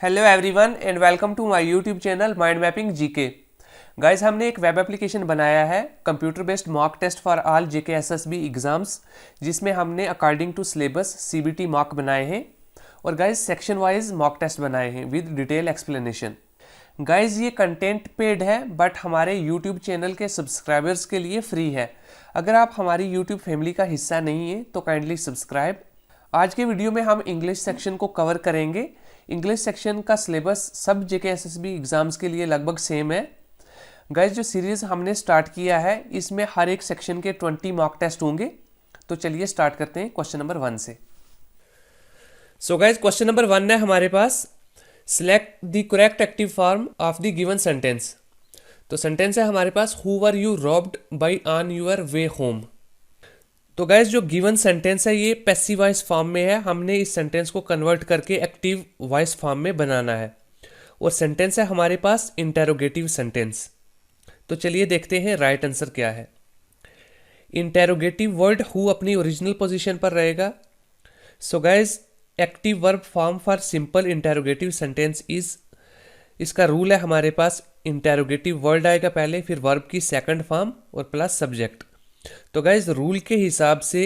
Hello everyone and welcome to my YouTube channel mind mapping GK. Guys, हमने एक web application बनाया है computer based mock test for all GK SSB exams, जिसमें हमने according to syllabus CBT mock बनाए हैं और guys section wise mock test बनाए हैं विद डिटेल एक्सप्लेनेशन। गाइस, ये कंटेंट पेड है बट हमारे यूट्यूब चैनल के सब्सक्राइबर्स के लिए फ्री है। अगर आप हमारी यूट्यूब फैमिली का हिस्सा नहीं है तो काइंडली सब्सक्राइब। आज के वीडियो में हम इंग्लिश सेक्शन को कवर करेंगे। इंग्लिश सेक्शन का सिलेबस सब जेके एसएसबी एग्जाम्स के लिए लगभग सेम है। गाइस, जो सीरीज हमने स्टार्ट किया है इसमें हर एक सेक्शन के 20 मॉक टेस्ट होंगे। तो चलिए स्टार्ट करते हैं क्वेश्चन नंबर 1 से। सो गाइस, क्वेश्चन नंबर 1 है हमारे पास, select the correct active form of the given sentence. तो सेंटेंस है हमारे पास, who were you robbed by on your way home. तो गाइस, जो गिवन सेंटेंस है ये पैसिव वॉइस फॉर्म में है। हमने इस सेंटेंस को कन्वर्ट करके एक्टिव वॉइस फॉर्म में बनाना है और सेंटेंस है हमारे पास इंटेरोगेटिव सेंटेंस। तो चलिए देखते हैं राइट आंसर क्या है। इंटेरोगेटिव वर्ड हु अपनी ओरिजिनल पोजीशन पर रहेगा। So guys, active verb form for simple interrogative sentence is, इसका रूल है हमारे पास, इंटेरोगेटिव वर्ड आएगा पहले, फिर वर्ब की सेकंड फॉर्म और प्लस सब्जेक्ट। तो गाइज, रूल के हिसाब से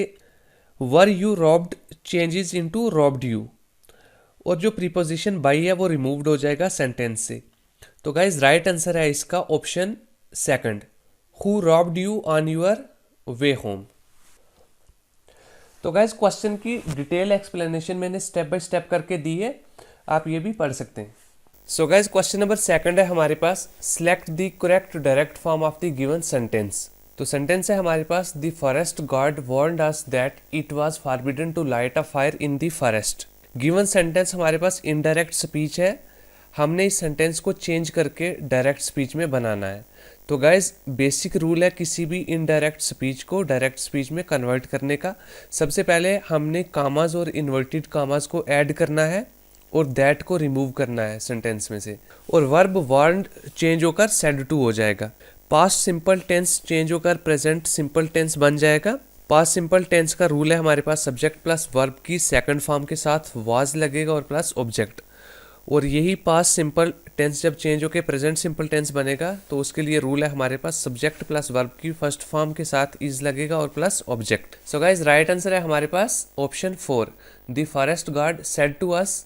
वर you robbed changes into robbed you और जो प्रीपोजिशन बाई है वो रिमूव्ड हो जाएगा सेंटेंस से। तो गाइज, राइट आंसर है इसका option second, who robbed you on your way home. तो गाइज, क्वेश्चन की डिटेल एक्सप्लेनेशन मैंने स्टेप बाय स्टेप करके दी है, आप ये भी पढ़ सकते हैं। So guys, question number second है हमारे पास, select the correct direct form of the given sentence. तो सेंटेंस है हमारे पास, the forest guard warned us that it was forbidden to light a fire in the forest. Given sentence हमारे पास indirect speech है, हमने इस सेंटेंस को change करके डायरेक्ट स्पीच में बनाना है। तो गाइज, बेसिक रूल है किसी भी इनडायरेक्ट स्पीच को डायरेक्ट स्पीच में कन्वर्ट करने का, सबसे पहले हमने कामाज और इन्वर्टेड कामाज को ऐड करना है और दैट को रिमूव करना है सेंटेंस में से, और वर्ब वार्नड चेंज होकर सेड टू हो जाएगा। पास्ट सिंपल टेंस चेंज होकर प्रेजेंट सिंपल टेंस बन जाएगा। पास्ट सिंपल टेंस का रूल है हमारे पास, सब्जेक्ट प्लस वर्ब की सेकंड फॉर्म के साथ वाज लगेगा और प्लस ऑब्जेक्ट, और यही पास्ट सिंपल टेंस जब चेंज होकर प्रेजेंट सिंपल टेंस बनेगा तो उसके लिए रूल है हमारे पास, सब्जेक्ट प्लस वर्ब की फर्स्ट फॉर्म के साथ इज लगेगा और plus object. So guys, right answer है हमारे पास option 4, the forest guard said to us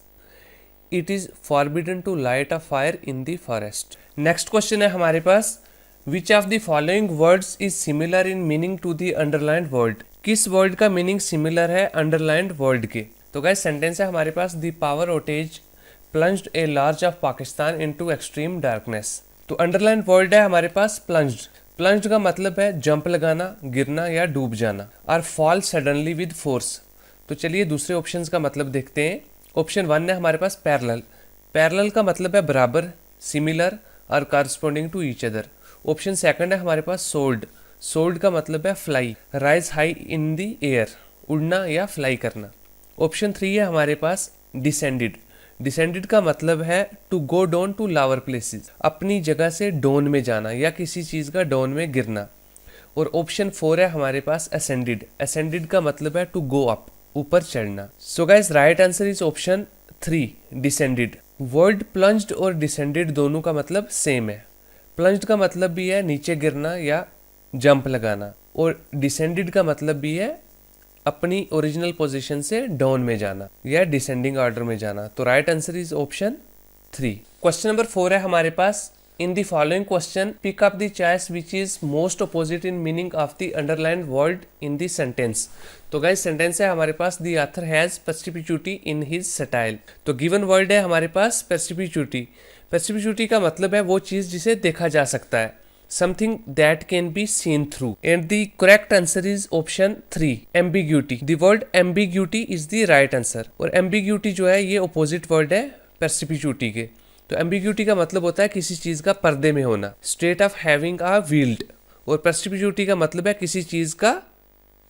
it is forbidden to light a fire in the forest. Next question है हमारे पास, Which of the following words is similar in meaning to the underlined word? किस word का meaning similar है underlined word के? तो guys, sentence है हमारे पास, the power outage plunged a large of Pakistan into extreme darkness. तो अंडरलाइंड वर्ड है हमारे पास प्लंज्ड। प्लंज्ड का मतलब है जंप लगाना, गिरना या डूब जाना, और फॉल सडनली विद फोर्स। तो चलिए दूसरे ऑप्शंस का मतलब देखते हैं। ऑप्शन 1 है हमारे पास पैरेलल। पैरेलल का मतलब है बराबर, सिमिलर और corresponding to each other. Option second है हमारे पास सोल्ड। सोल्ड का मतलब है fly, rise high in the air, उड़ना या फ्लाई करना। ऑप्शन 3 है हमारे पास डिसेंडेड। डिसेंडेड का मतलब है to go down to lower places, अपनी जगह से डाउन में जाना या किसी चीज़ का डाउन में गिरना। और ऑप्शन 4 है हमारे पास असेंडेड। असेंडेड का मतलब है टू गो अप, ऊपर चढ़ना। सो guys, right answer is option 3, descended. Word plunged और डिसेंडेड दोनों का मतलब सेम है। प्लंज्ड का मतलब भी है नीचे गिरना या जंप लगाना, और डिसेंडेड का मतलब भी है अपनी ओरिजिनल पोजीशन से डाउन में जाना या डिसेंडिंग ऑर्डर में जाना। तो right answer is option 3। Question number 4 है हमारे पास, in the following question pick up the choice which is most opposite in meaning of the underlined word in the sentence. तो गाइस, सेंटेंस है हमारे पास, the author has perspicuity in his style. तो given word है हमारे पास पर्सिपिच्यूटी। पर्सिपिच्यूटी का मतलब है वो चीज़ जिसे देखा जा सकता है, something that can be seen through, and the correct answer is option 3, ambiguity. The word ambiguity is the right answer, और एम्बिग्यूटी जो है ये अपोजिट वर्ड है पर्सिपिच्यूटी के। तो एम्बिग्यूटी का मतलब होता है किसी चीज़ का पर्दे में होना, state of having a wield, और पर्सिपिच्यूटी का मतलब है किसी चीज़ का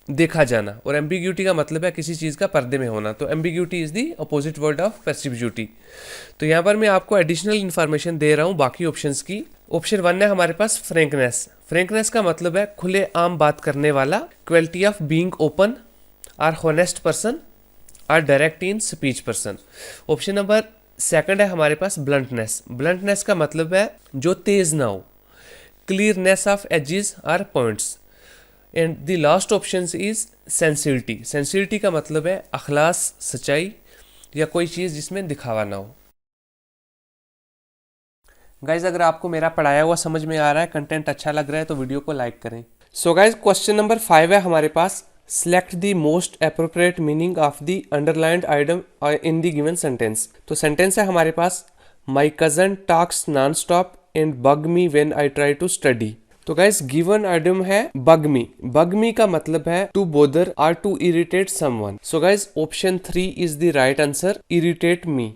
देखा जाना, और एम्बिग्यूटी का मतलब है किसी चीज़ का पर्दे में होना। तो ambiguity is the opposite word of perspicuity. तो यहाँ पर मैं आपको एडिशनल इन्फॉर्मेशन दे रहा हूँ बाकी ऑप्शंस की। ऑप्शन 1 है हमारे पास फ्रेंकनेस। फ्रेंकनेस का मतलब है खुले आम बात करने वाला, क्वालिटी ऑफ बीइंग ओपन और हॉनेस्ट पर्सन और direct in speech person. Option number second है हमारे पास ब्लंटनेस। ब्लंटनेस का मतलब है जो तेज ना हो। Clearness of edges or points. And the last option is sensitivity. Sensitivity का मतलब है अखलास, सच्चाई या कोई चीज़ जिसमें दिखावा ना हो। गाइज अगर आपको मेरा पढ़ाया हुआ समझ में आ रहा है, कंटेंट अच्छा लग रहा है तो वीडियो को लाइक करें। सो गाइज क्वेश्चन नंबर 5 है हमारे पास, select the most appropriate meaning of the underlined item in the given sentence. तो सेंटेंस है हमारे पास, my cousin talks non stop and bug me when I try to study. तो guys given item है bug me. Bug me का मतलब है to bother और to irritate someone. So guys option 3 is the right answer, irritate me.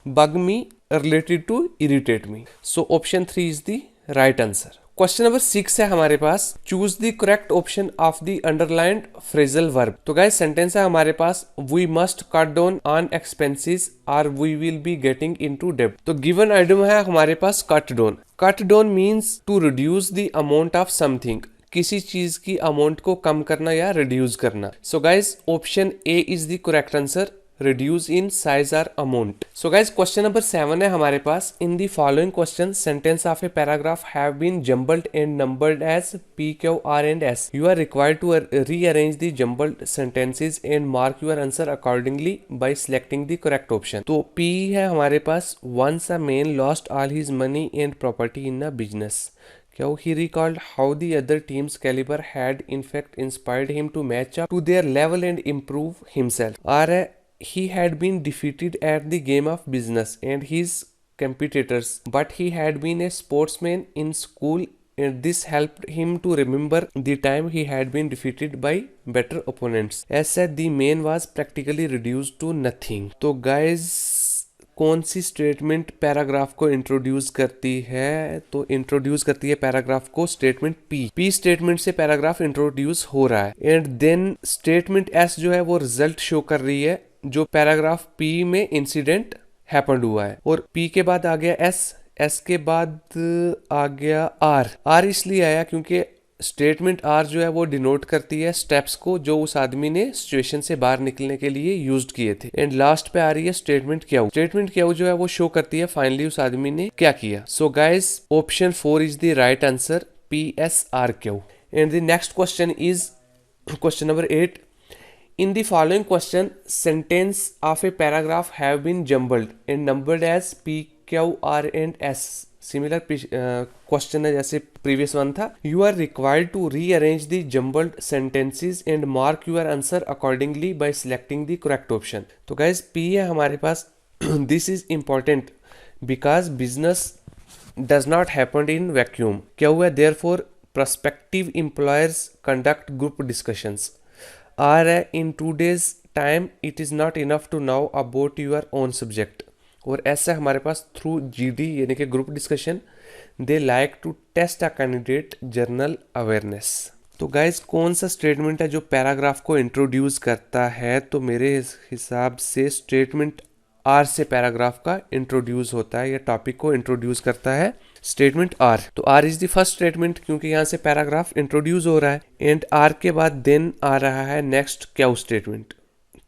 Bug me related to irritate me. So option 3 is the right answer. Question number 6 है हमारे पास, choose the correct option of the underlined phrasal verb. तो guys sentence है हमारे पास, we must cut down on expenses or we will be getting into डेब्ट। तो given item है हमारे पास cut down. Cut down means to reduce the amount of something, किसी चीज की अमाउंट को कम करना या रिड्यूस करना। सो guys option A is the correct answer, reduce in size or amount. So guys question number 7 है हमारे पास, in the following question sentence of a paragraph have been jumbled and numbered as P, Q, R and S. You are required to rearrange the jumbled sentences and mark your answer accordingly by selecting the correct option. तो P है हमारे पास, once a man lost all his money and property in a business. He recalled how the other team's caliber had in fact inspired him to match up to their level and improve himself. R है, he had been defeated at the game of business and his competitors, but he had been a sportsman in school and this helped him to remember the time he had been defeated by better opponents. As said, the man was practically reduced to nothing. तो guys कौन सी statement paragraph को introduce करती है? तो introduce करती है paragraph को statement P. P statement से पैराग्राफ इंट्रोड्यूस हो रहा है एंड देन स्टेटमेंट एस जो है वो रिजल्ट शो कर रही है जो पैराग्राफ पी में इंसिडेंट हैपेंड हुआ है। और पी के बाद आ गया एस, एस के बाद आ गया आर। आर इसलिए आया क्योंकि स्टेटमेंट आर जो है वो डिनोट करती है स्टेप्स को जो उस आदमी ने सिचुएशन से बाहर निकलने के लिए यूज्ड किए थे। एंड लास्ट पे आ रही है स्टेटमेंट क्यू। स्टेटमेंट क्यू जो है वो शो करती है फाइनली उस आदमी ने क्या किया। सो guys option 4 is the right answer, P S R Q. And the next question is question number 8, in the following question sentence of a paragraph have been jumbled and numbered as P, Q, R and S. Similar question है जैसे previous one था। You are required to rearrange the jumbled sentences and mark your answer accordingly by selecting the correct option. तो guys P है हमारे पास, this is important because business does not happen in vacuum. क्या हुआ, therefore prospective employers conduct group discussions. R in today's time it is not enough to know about your own subject. और ऐसा हमारे pass through GD यानी कि group discussion they like to test a candidate general awareness. तो guys कौन सा statement है जो पैराग्राफ को इंट्रोड्यूस करता है? तो मेरे हिसाब से स्टेटमेंट आर से पैराग्राफ का इंट्रोड्यूस होता है या टॉपिक को इंट्रोड्यूस करता है स्टेटमेंट आर। तो R is the first statement क्योंकि यहाँ से पैराग्राफ इंट्रोड्यूस हो रहा है एंड आर के बाद देन आ रहा है नेक्स्ट क्यू स्टेटमेंट।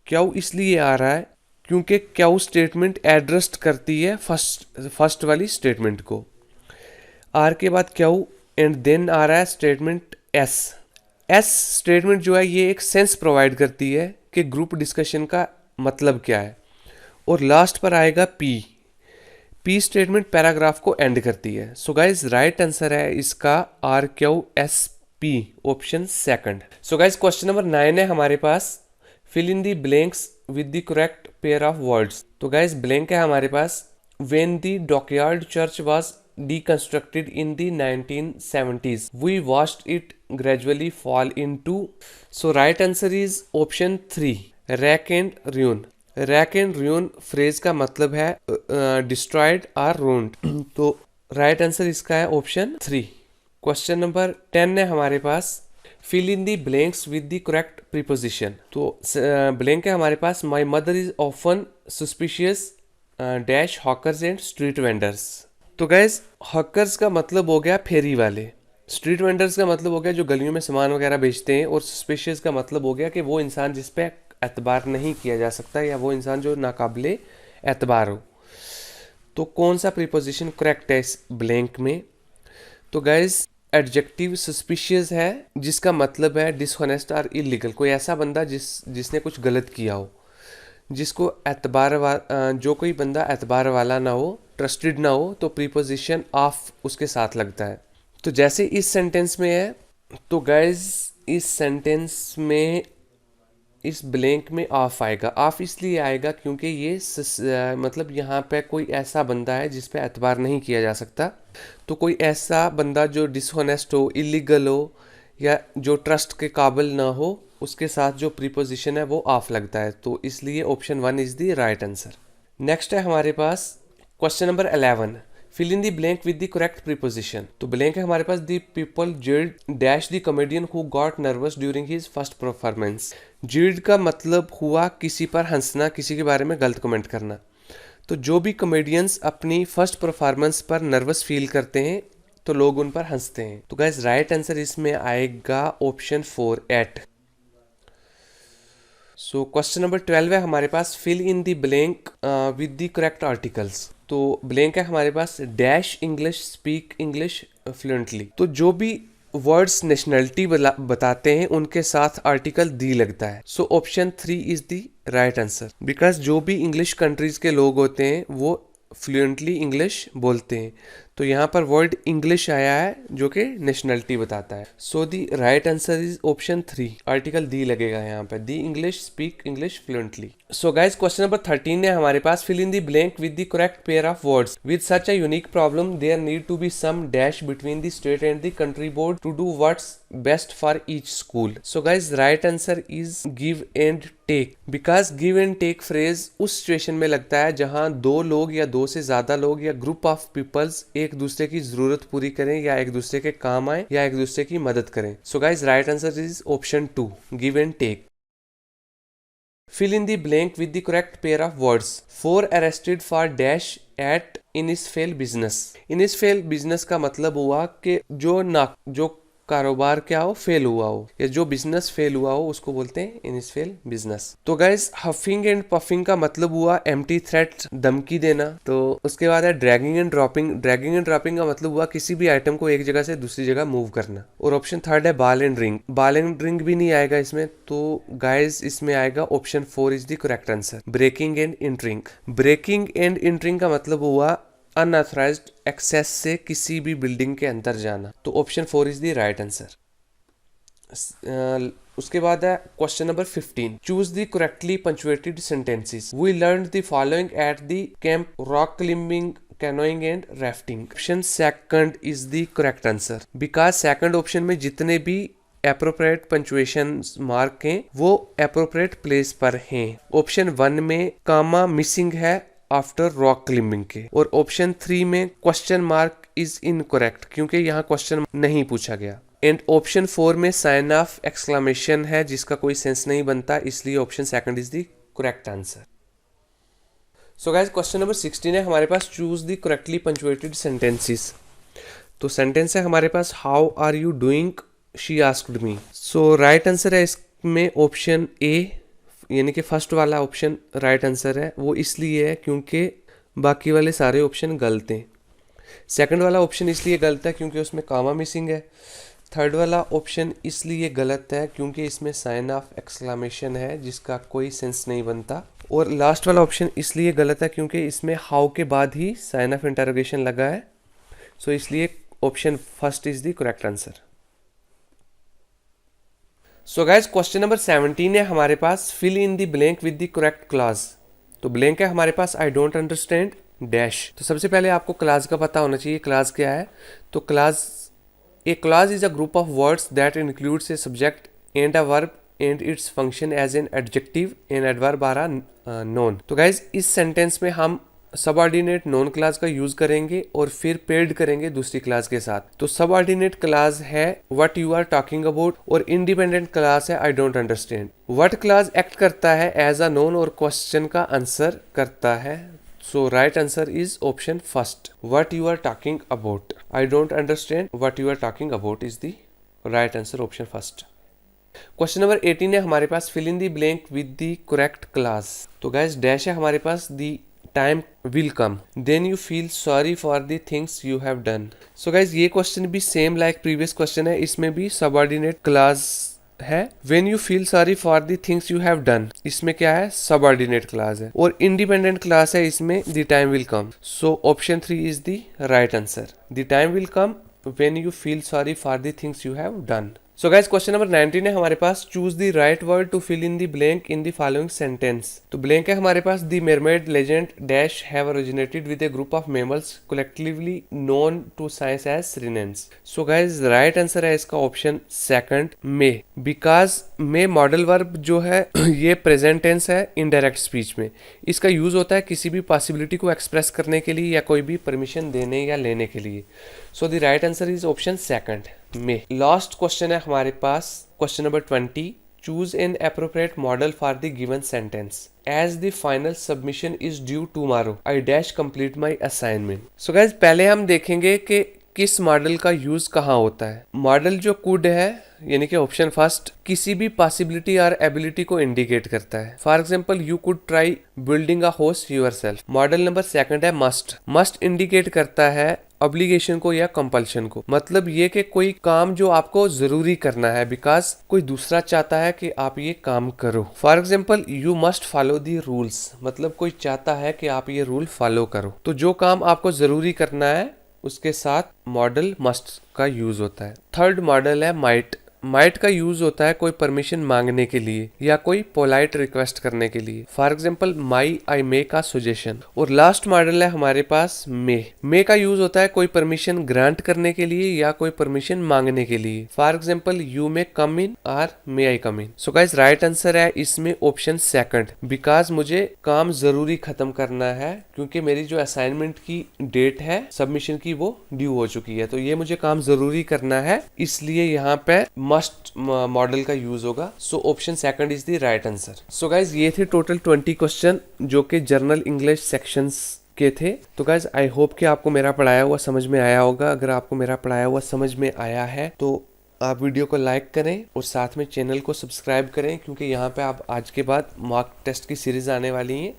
क्यू इसलिए आ रहा है क्योंकि क्यू स्टेटमेंट एड्रेस करती है फर्स्ट वाली स्टेटमेंट को। आर के बाद क्यू एंड देन आ रहा है स्टेटमेंट एस। एस स्टेटमेंट जो है ये एक सेंस प्रोवाइड करती है कि ग्रुप डिस्कशन का मतलब क्या है। और लास्ट पर आएगा पी। पी स्टेटमेंट पैराग्राफ को एंड करती है। सो गाइज राइट आंसर है इसका R Q S P, option second. So guys question number 9 है हमारे पास, fill in the blanks with the correct pair of words. तो गाइज ब्लैंक है हमारे पास, when the dockyard church was deconstructed in the 1970s we watched it gradually fall into, so right answer is option 3, rack and ruin। Rack and ruin phrase का मतलब है destroyed और रून्ड। तो right answer इसका है ऑप्शन 3। क्वेश्चन नंबर 10 है हमारे पास, fill in the blanks with the correct preposition. तो ब्लैंक है हमारे पास, my mother is often suspicious dash hawkers and street vendors. तो गैस हॉकर्स का मतलब हो गया फेरी वाले, स्ट्रीट वेंडर्स का मतलब हो गया जो गलियों में सामान वगैरह बेचते हैं, और सस्पिशियस का मतलब हो गया कि वो इंसान जिस पे एतबार नहीं किया जा सकता या वो इंसान जो नाकाबिले एतबार हो। तो कौन सा प्रीपोजिशन करेक्ट है इस ब्लैंक में? तो गाइस एडजेक्टिव सस्पिशियस है, जिसका मतलब है डिसऑनेस्ट और इलीगल, कोई ऐसा बंदा जिसने कुछ गलत किया हो, जिसको जो कोई बंदा एतबार वाला ना हो, ट्रस्टेड ना हो, तो प्रीपोजिशन ऑफ उसके साथ लगता है। तो जैसे इस सेंटेंस में है, तो गाइस इस सेंटेंस में इस ब्लैंक में ऑफ आएगा। ऑफ इसलिए आएगा क्योंकि ये मतलब यहाँ पे कोई ऐसा बंदा है जिस पे एतबार नहीं किया जा सकता। तो कोई ऐसा बंदा जो डिसऑनेस्ट हो, इलीगल हो, या जो ट्रस्ट के काबिल ना हो, उसके साथ जो प्रीपोजिशन है वो ऑफ लगता है। तो इसलिए option 1 is the right answer. Next है हमारे पास question number 11, fill in the blank with the correct preposition. तो ब्लैंक है हमारे पास, the people jeered dash the comedian who got nervous during his first performance. Jeered का मतलब हुआ किसी पर हंसना, किसी के बारे में गलत कमेंट करना। तो जो भी कॉमेडियंस अपनी फर्स्ट परफॉर्मेंस पर नर्वस फील करते हैं तो लोग उन पर हंसते हैं। तो गाइस राइट आंसर इसमें आएगा ऑप्शन 4 8। सो क्वेश्चन नंबर 12 है हमारे पास, fill in the blank with the correct articles. तो ब्लैंक है हमारे पास, dash English, speak English fluently. तो जो भी वर्ड्स नेशनलिटी बताते हैं उनके साथ आर्टिकल दी लगता है। सो option 3 is the right answer, because जो भी इंग्लिश कंट्रीज के लोग होते हैं वो फ्लुएंटली इंग्लिश बोलते हैं। तो यहाँ पर वर्ड इंग्लिश आया है जो कि नेशनलिटी बताता है। So the right answer is option 3, article the लगेगा यहाँ पे, the English, speak English fluently. So guys question number 13 है हमारे पास, fill in the blank with the correct pair of words with such a unique problem there need to be some dash between the state and the country board to do what's best for each school. So guys right answer is give and take, because give and take phrase उस situation में लगता है जहां दो लोग या दो से ज्यादा लोग या ग्रुप ऑफ पीपल्स एक दूसरे की जरूरत पूरी करें या एक दूसरे के काम आए या एक दूसरे की मदद करें। So guys right answer is option 2, give and take. Fill in the blank with the correct pair of words, 4 arrested for dash at इनिसफेल बिजनेस। इनिसफेल बिजनेस का मतलब हुआ कि जो कारोबार क्या हो, फेल हुआ हो, या जो बिजनेस फेल हुआ हो उसको बोलते हैं इनिसफेल बिजनेस। तो गाइस हफिंग एंड पफिंग का मतलब हुआ एम्प्टी थ्रेट, धमकी देना। तो उसके बाद है dragging and dropping. Dragging and dropping का मतलब हुआ किसी भी आइटम को एक जगह से दूसरी जगह मूव करना। और ऑप्शन 3 है ball and ring. Ball and ring भी नहीं आएगा इसमें, तो गाइस इसमें आएगा option 4 is the correct answer, breaking and entering. Breaking and entering का मतलब हुआ अनऑथराइज्ड एक्सेस से किसी भी बिल्डिंग के अंदर जाना। तो option 4 is the right answer. उसके बाद है question number 15, choose the correctly punctuated sentences. We learn the following at the camp, rock climbing, canoeing and rafting. Option second is the correct answer, because second option में जितने भी appropriate punctuation mark हैं वो appropriate place पर हैं। Option 1 में कामा missing है after rock climbing के, और ऑप्शन 3 में क्वेश्चन मार्क इज इनकरेक्ट क्योंकि यहाँ क्वेश्चन नहीं पूछा गया। एंड ऑप्शन 4 में साइन ऑफ एक्सक्लेमेशन है जिसका कोई सेंस नहीं बनता, इसलिए option second is the correct answer. So guys question number 16 है हमारे पास, choose the correctly punctuated sentences. तो सेंटेंस है हमारे पास, how are you doing, she asked me. So right answer है इसमें ऑप्शन ए, यानी कि फर्स्ट वाला ऑप्शन राइट आंसर है। वो इसलिए है क्योंकि बाकी वाले सारे ऑप्शन गलत हैं। सेकंड वाला ऑप्शन इसलिए गलत है क्योंकि उसमें कामा मिसिंग है। थर्ड वाला ऑप्शन इसलिए गलत है क्योंकि इसमें साइन ऑफ एक्सक्लेमेशन है जिसका कोई सेंस नहीं बनता। और लास्ट वाला ऑप्शन इसलिए गलत है क्योंकि इसमें हाउ के बाद ही साइन ऑफ इंटरोगेशन लगा है। सो इसलिए option first is the correct answer. So guys question number 17 है हमारे पास, fill in the blank with the correct clause. तो ब्लैंक है हमारे पास, आई डोंट अंडरस्टैंड डैश। तो सबसे पहले आपको क्लॉज का पता होना चाहिए, क्लॉज क्या है। तो clause, a clause is a group of words that includes a subject and a verb and its function as an adjective and adverb or noun. तो गाइज इस सेंटेंस में हम सबऑर्डिनेट नॉन क्लास का use करेंगे और फिर paid करेंगे दूसरी क्लास के साथ। तो सबऑर्डिनेट क्लास है what you are talking about और इंडिपेंडेंट क्लास है I don't understand. What clause act करता है एज अ नोन और क्वेश्चन का आंसर करता है। So right answer is option first, what you are talking about. I don't understand what you are talking about is the right answer, option first. Question number 18 है हमारे पास, fill in the blank with the correct clause. तो guys dash है हमारे पास, the time will come then you feel sorry for the things you have done. So guys ये question भी same like previous question है, इसमें भी subordinate clause है। When you feel sorry for the things you have done, इसमें क्या है, subordinate clause है, और इंडिपेंडेंट क्लास है इसमें, the time will come. So option 3 is the right answer. The time will come when you feel sorry for the things you have done. So guys question number 19 है हमारे पास, choose the right word to fill in the blank in the following sentence. तो blank है हमारे पास, the mermaid legend dash have originated with a group of mammals collectively known to science as sirenians. So guys right answer है इसका option second, may, because may modal verb जो है ये present tense है indirect speech में। इसका use होता है किसी भी पॉसिबिलिटी को एक्सप्रेस करने के लिए या कोई भी परमिशन देने या लेने के लिए। So the right answer is option second, may. Last question है हमारे पास, question number 20, choose an appropriate modal for the given sentence. As the final submission is due tomorrow I dash complete my assignment. So guys पहले हम देखेंगे कि किस model का use कहाँ होता है। मॉडल जो कुड है यानी कि ऑप्शन फर्स्ट किसी भी पॉसिबिलिटी और एबिलिटी को इंडिकेट करता है। For example you could try building a house yourself. Model number second है मस्ट। मस्ट इंडिकेट करता है ऑब्लिगेशन को या कंपल्शन को, मतलब ये कि कोई काम जो आपको जरूरी करना है बिकॉज कोई दूसरा चाहता है कि आप ये काम करो। For example you must follow the rules, मतलब कोई चाहता है कि आप ये रूल फॉलो करो। तो जो काम आपको जरूरी करना है उसके साथ मॉडल मस्ट का यूज होता है। थर्ड मॉडल है माइट। माइट का यूज होता है कोई परमिशन मांगने के लिए या कोई पोलाइट रिक्वेस्ट करने के लिए। For example my I make a suggestion. और लास्ट मॉडल है हमारे पास मे। मे का यूज होता है कोई परमिशन ग्रांट करने के लिए या कोई परमिशन मांगने के लिए। फॉर एग्जाम्पल यू मे कम इन और मे आई कम इन। सो गाइस राइट आंसर है इसमें ऑप्शन सेकंड, बिकॉज मुझे काम जरूरी खत्म करना है क्योंकि मेरी जो असाइनमेंट की डेट है सबमिशन की वो ड्यू हो चुकी है, तो ये मुझे काम जरूरी करना है, इसलिए यहाँ पे मस्ट मॉडल का यूज होगा। So option second is the right answer. So guys ये थे टोटल 20 क्वेश्चन जो कि जर्नल इंग्लिश सेक्शंस के थे। तो गाइज आई होप कि आपको मेरा पढ़ाया हुआ समझ में आया होगा। अगर आपको मेरा पढ़ाया हुआ समझ में आया है तो आप वीडियो को लाइक करें और साथ में चैनल को सब्सक्राइब करें, क्योंकि यहाँ पे आप आज के बाद मॉक टेस्ट की सीरीज आने वाली हैं।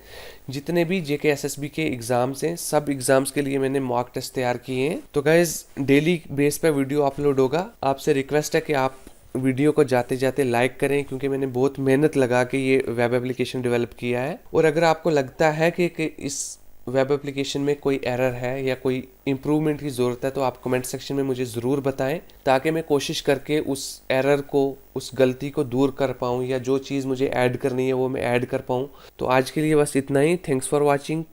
जितने भी जेके एसएसबी के एग्जाम्स हैं सब एग्जाम्स के लिए मैंने मॉक टेस्ट तैयार किए हैं। तो गाइज डेली बेस पे वीडियो अपलोड होगा। आपसे रिक्वेस्ट है कि आप वीडियो को जाते जाते लाइक करें, क्योंकि मैंने बहुत मेहनत लगा के ये वेब एप्लीकेशन डेवलप किया है। और अगर आपको लगता है कि इस वेब एप्लीकेशन में कोई एरर है या कोई इम्प्रूवमेंट की ज़रूरत है तो आप कमेंट सेक्शन में मुझे ज़रूर बताएं, ताकि मैं कोशिश करके उस एरर को, उस गलती को दूर कर पाऊँ, या जो चीज़ मुझे ऐड करनी है वो मैं ऐड कर पाऊँ। तो आज के लिए बस इतना ही। Thanks for watching.